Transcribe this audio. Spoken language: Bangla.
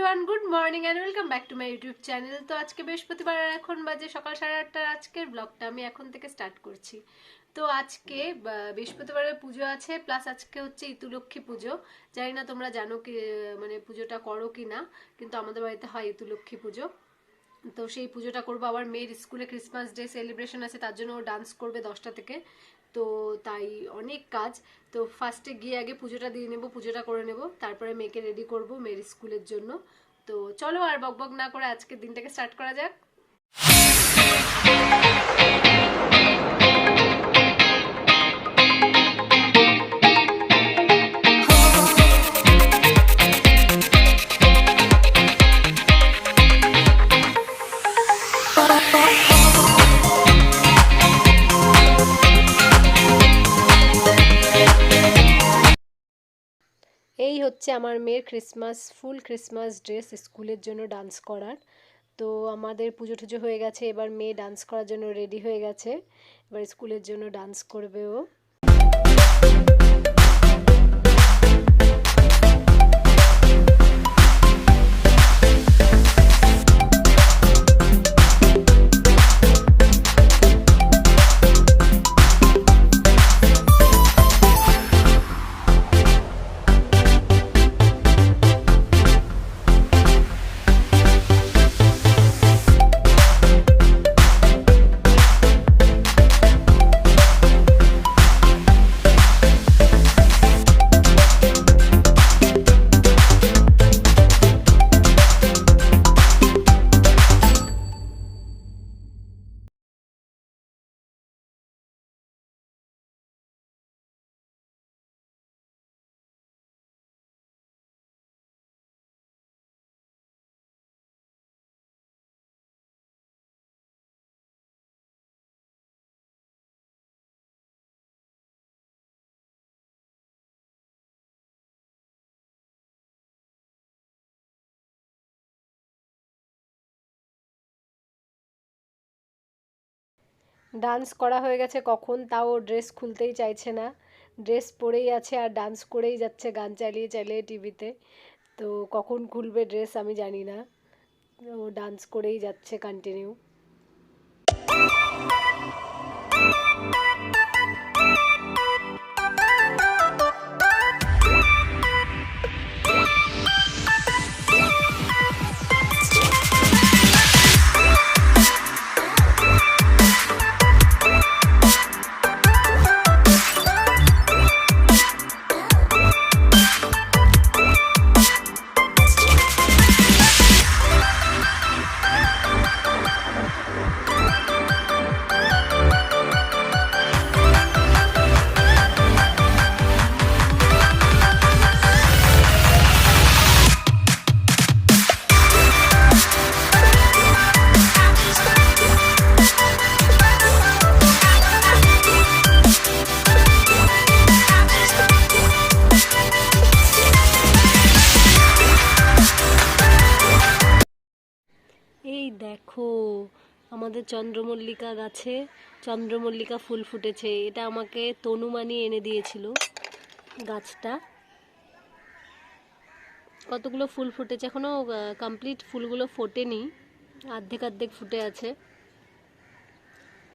Everyone, good morning and welcome back to my YouTube channel. তো আজকে বৃহস্পতিবার, এখন বাজে সকাল 8:30। আজকের ব্লগটা আমি এখন থেকে স্টার্ট করছি। তো আজকে বৃহস্পতিবারের পুজো আছে, প্লাস আজকে হচ্ছে ইতুলক্ষ্মী পুজো। জানি না তোমরা জানো কি, মানে পুজোটা করো কি না, কিন্তু আমাদের বাড়িতে হয় ইতুলক্ষ্মী পুজো। তো সেই পুজোটা করবো। আবার মেয়ের স্কুলে ক্রিসমাস ডে সেলিব্রেশন আছে, তার জন্য ও ডান্স করবে 10টা থেকে। তো তাই অনেক কাজ। তো ফার্স্টে গিয়ে আগে পুজোটা দিয়ে নেবো, পুজোটা করে নেব, তারপরে মেয়েকে রেডি করব মেয়ের স্কুলের জন্য। তো চলো আর বকবক না করে আজকের দিনটাকে স্টার্ট করা যাক। এই হচ্ছে আমার মেয়ের ফুল ক্রিসমাস ড্রেস, স্কুলের জন্য ডান্স করার। তো আমাদের পুজো টুজো হয়ে গেছে, এবার মেয়ে ডান্স করার জন্য রেডি হয়ে গেছে, এবার স্কুলের জন্য ডান্স করবে ও। ডান্স করা হয়ে গেছে কখন, তাও ড্রেস খুলতেই চাইছে না, ড্রেস পরেই আছে আর ডান্স করেই যাচ্ছে গান চালিয়ে চালিয়ে টিভিতে। তো কখন খুলবে ড্রেস আমি জানি না, ও ডান্স করেই যাচ্ছে কন্টিনিউ। এই দেখো, আমাদের চন্দ্রমল্লিকা গাছে চন্দ্রমল্লিকা ফুল ফুটেছে। এটা আমাকে তনুমানি এনে দিয়েছিল গাছটা। কতগুলো ফুল ফুটেছে, এখনো কমপ্লিট ফুলগুলো ফোটেনি, অর্ধেক অর্ধেক ফুটে আছে।